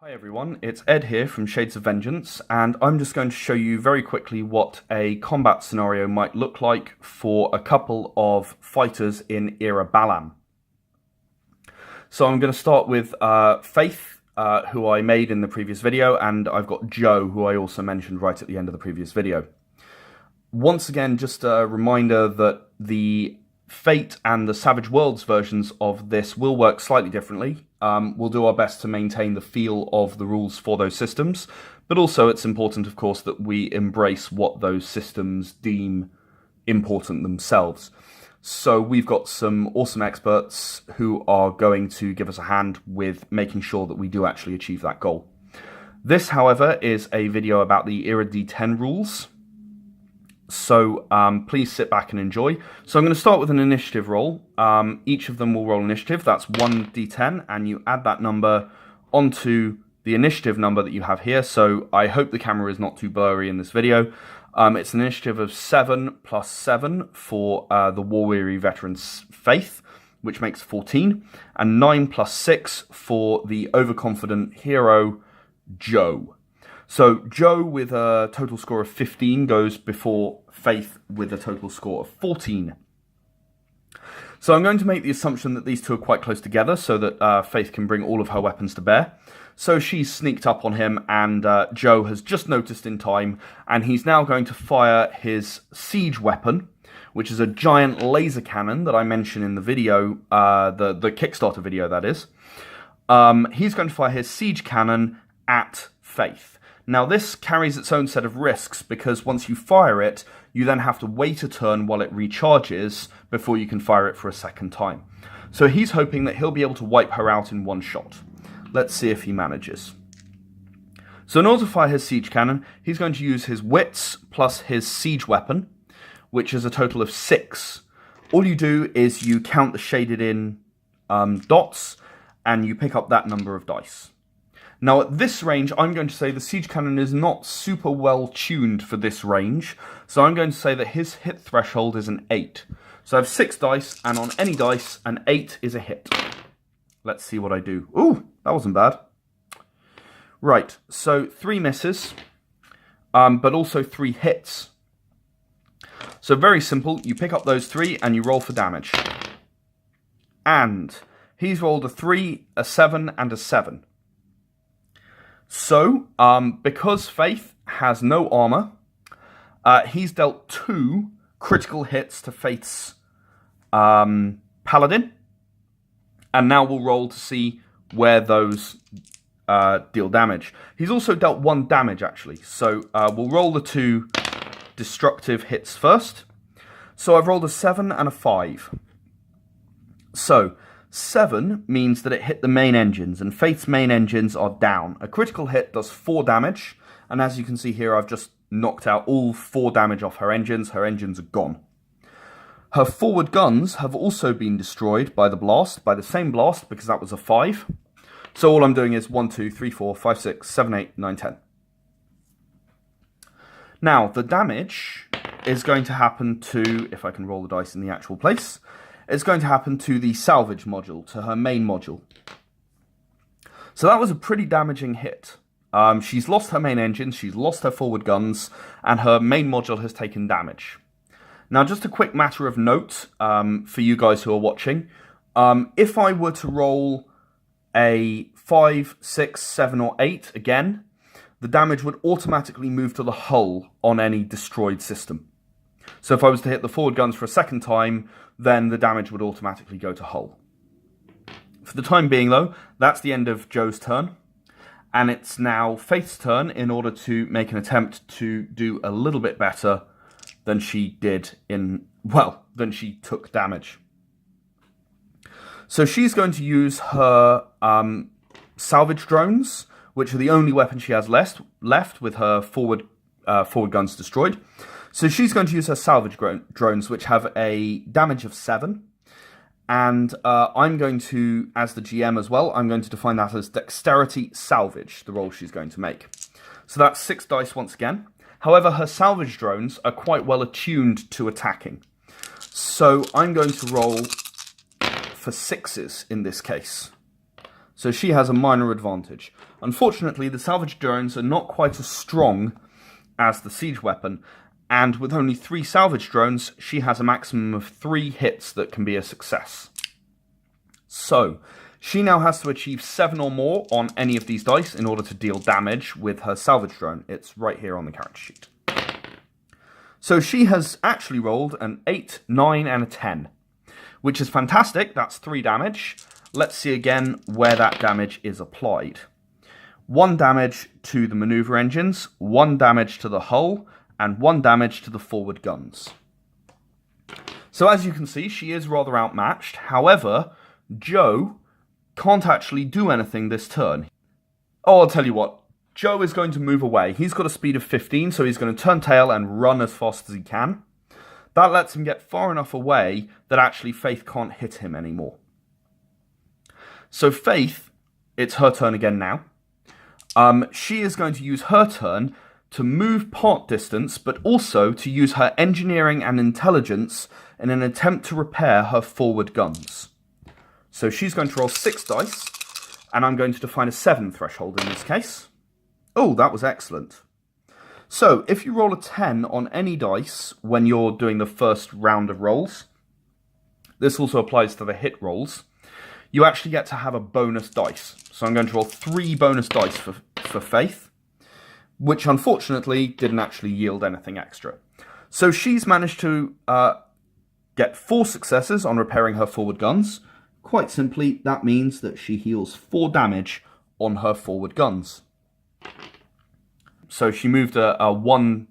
Hi everyone, it's Ed here from Shades of Vengeance, and I'm just going to show you very quickly what a combat scenario might look like for a couple of fighters in Era Balam. So I'm going to start with Faith, who I made in the previous video, and I've got Joe, who I also mentioned right at the end of the previous video. Once again, just a reminder that the Fate and the Savage Worlds versions of this will work slightly differently. We'll do our best to maintain the feel of the rules for those systems, but also it's important, of course, that we embrace what those systems deem important themselves. So we've got some awesome experts who are going to give us a hand with making sure that we do actually achieve that goal. This, however, is a video about the Era D10 rules. So please sit back and enjoy. So I'm going to start with an initiative roll. Each of them will roll initiative. That's 1d10, and you add that number onto the initiative number that you have here. So I hope the camera is not too blurry in this video. It's an initiative of 7 plus 7 for the War-Weary Veteran's Faith, which makes 14, and 9 plus 6 for the overconfident hero, Joe. So Joe with a total score of 15 goes before Faith with a total score of 14. So I'm going to make the assumption that these two are quite close together so that Faith can bring all of her weapons to bear. So she's sneaked up on him, and Joe has just noticed in time, and he's now going to fire his siege weapon, which is a giant laser cannon that I mentioned in the video, the Kickstarter video that is. He's going to fire his siege cannon at Faith. Now this carries its own set of risks, because once you fire it, you then have to wait a turn while it recharges before you can fire it for a second time. So he's hoping that he'll be able to wipe her out in one shot. Let's see if he manages. So in order to fire his siege cannon, he's going to use his wits plus his siege weapon, which is a total of 6. All you do is you count the shaded in dots, and you pick up that number of dice. Now at this range, I'm going to say the siege cannon is not super well tuned for this range, so I'm going to say that his hit threshold is an 8. So I have 6 dice, and on any dice, an 8 is a hit. Let's see what I do. Ooh, that wasn't bad. Right, so 3 misses, but also 3 hits. So very simple, you pick up those 3 and you roll for damage. And he's rolled a 3, a 7, and a 7. So, because Faith has no armor, he's dealt 2 critical hits to Faith's paladin, and now we'll roll to see where those deal damage. He's also dealt 1 damage, actually, so we'll roll the 2 destructive hits first. So I've rolled a 7 and a 5. So 7 means that it hit the main engines, and Faith's main engines are down. A critical hit does 4 damage, and as you can see here, I've just knocked out all 4 damage off her engines. Her engines are gone. Her forward guns have also been destroyed by the blast, by the same blast, because that was a 5. So all I'm doing is 1, 2, 3, 4, 5, 6, 7, 8, 9, 10. Now, the damage is going to happen to, if I can roll the dice in the actual place, it's going to happen to the salvage module, to her main module. So that was a pretty damaging hit. She's lost her main engine, she's lost her forward guns, and her main module has taken damage. Now, just a quick matter of note for you guys who are watching. If I were to roll a 5, 6, 7, or 8 again, the damage would automatically move to the hull on any destroyed system. So if I was to hit the forward guns for a second time, then the damage would automatically go to hull. For the time being, though, that's the end of Joe's turn. And it's now Faith's turn in order to make an attempt to do a little bit better than she did than she took damage. So she's going to use her salvage drones, which are the only weapon she has left with her forward guns destroyed. So she's going to use her salvage drones, which have a damage of 7. And I'm going to, as the GM as well, I'm going to define that as dexterity salvage, the roll she's going to make. So that's 6 dice once again. However, her salvage drones are quite well attuned to attacking. So I'm going to roll for 6s in this case. So she has a minor advantage. Unfortunately, the salvage drones are not quite as strong as the siege weapon, and with only 3 salvage drones, she has a maximum of 3 hits that can be a success. So, she now has to achieve 7 or more on any of these dice in order to deal damage with her salvage drone. It's right here on the character sheet. So she has actually rolled an 8, 9, and a 10, which is fantastic. That's 3 damage. Let's see again where that damage is applied. 1 damage to the maneuver engines, 1 damage to the hull, and 1 damage to the forward guns. So as you can see, she is rather outmatched. However, Joe can't actually do anything this turn. Oh, I'll tell you what. Joe is going to move away. He's got a speed of 15, so he's going to turn tail and run as fast as he can. That lets him get far enough away that actually Faith can't hit him anymore. So Faith, it's her turn again now. She is going to use her turn to move part distance, but also to use her engineering and intelligence in an attempt to repair her forward guns. So she's going to roll 6 dice, and I'm going to define a 7 threshold in this case. Oh, that was excellent. So, if you roll a 10 on any dice when you're doing the first round of rolls, this also applies to the hit rolls, you actually get to have a bonus dice. So I'm going to roll 3 bonus dice for Faith, which unfortunately didn't actually yield anything extra. So she's managed to get 4 successes on repairing her forward guns. Quite simply, that means that she heals 4 damage on her forward guns. So she moved a one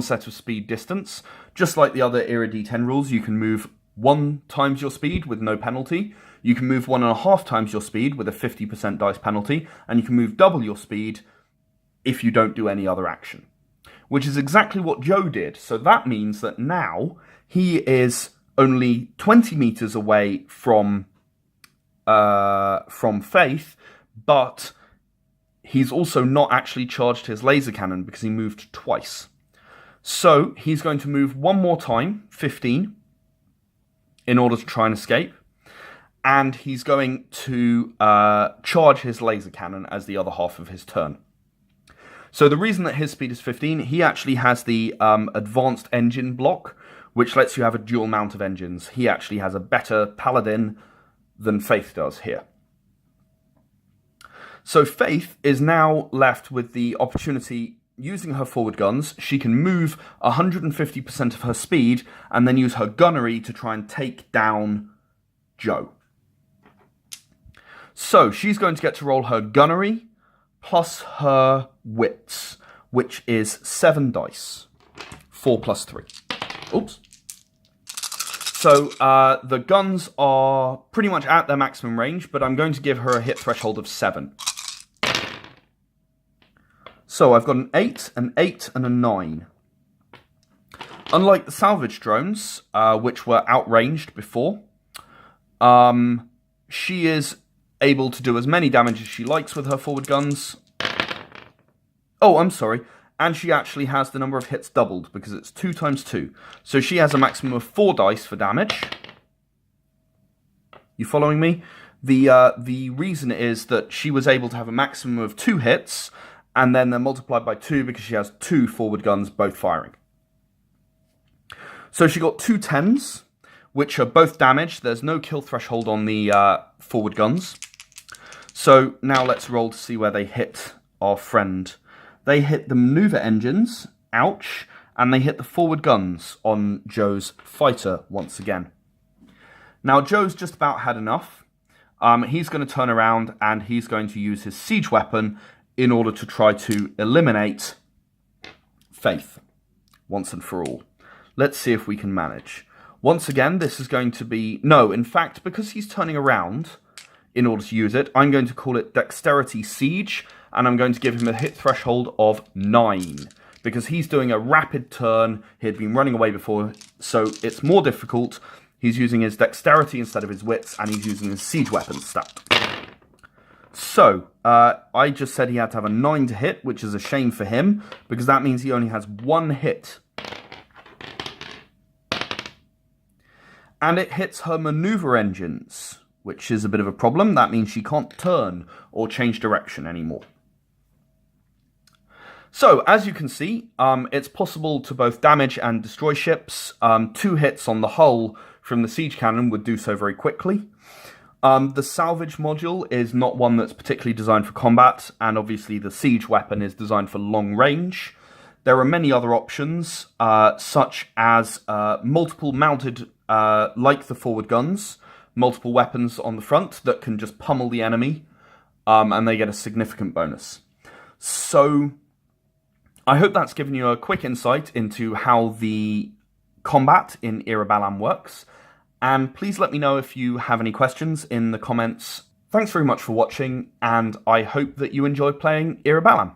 set of speed distance. Just like the other Era D10 rules, you can move 1 times your speed with no penalty. You can move 1.5 times your speed with a 50% dice penalty. And you can move double your speed if you don't do any other action. Which is exactly what Joe did. So that means that now he is only 20 meters away from Faith, but he's also not actually charged his laser cannon because he moved twice. So he's going to move 1 more time, 15, in order to try and escape. And he's going to charge his laser cannon as the other half of his turn. So the reason that his speed is 15, he actually has the advanced engine block, which lets you have a dual mount of engines. He actually has a better paladin than Faith does here. So Faith is now left with the opportunity, using her forward guns, she can move 150% of her speed and then use her gunnery to try and take down Joe. So she's going to get to roll her gunnery plus her wits, which is 7 dice. 4 plus 3. Oops. So the guns are pretty much at their maximum range, but I'm going to give her a hit threshold of 7. So I've got an 8, an 8, and a 9. Unlike the salvage drones, which were outranged before, she is able to do as many damage as she likes with her forward guns. Oh, I'm sorry. And she actually has the number of hits doubled, because it's 2 times 2. So she has a maximum of 4 dice for damage. You following me? The reason is that she was able to have a maximum of 2 hits, and then they're multiplied by 2 because she has 2 forward guns both firing. So she got 2 10s, which are both damaged. There's no kill threshold on the forward guns. So now let's roll to see where they hit our friend. They hit the maneuver engines, ouch, and they hit the forward guns on Joe's fighter once again. Now Joe's just about had enough. He's going to turn around and he's going to use his siege weapon in order to try to eliminate Faith once and for all. Let's see if we can manage. Once again, this is going to be... No, in fact, because he's turning around in order to use it, I'm going to call it Dexterity Siege, and I'm going to give him a hit threshold of 9, because he's doing a rapid turn. He had been running away before, so it's more difficult. He's using his Dexterity instead of his Wits, and he's using his Siege Weapon stat. So, I just said he had to have a 9 to hit, which is a shame for him, because that means he only has 1 hit. And it hits her maneuver engines, which is a bit of a problem. That means she can't turn or change direction anymore. So, as you can see, it's possible to both damage and destroy ships. 2 hits on the hull from the siege cannon would do so very quickly. The salvage module is not one that's particularly designed for combat, and obviously the siege weapon is designed for long range. There are many other options, such as multiple mounted, like the forward guns, multiple weapons on the front that can just pummel the enemy, and they get a significant bonus. So, I hope that's given you a quick insight into how the combat in Era Balam works, and please let me know if you have any questions in the comments. Thanks very much for watching, and I hope that you enjoyed playing Era Balam.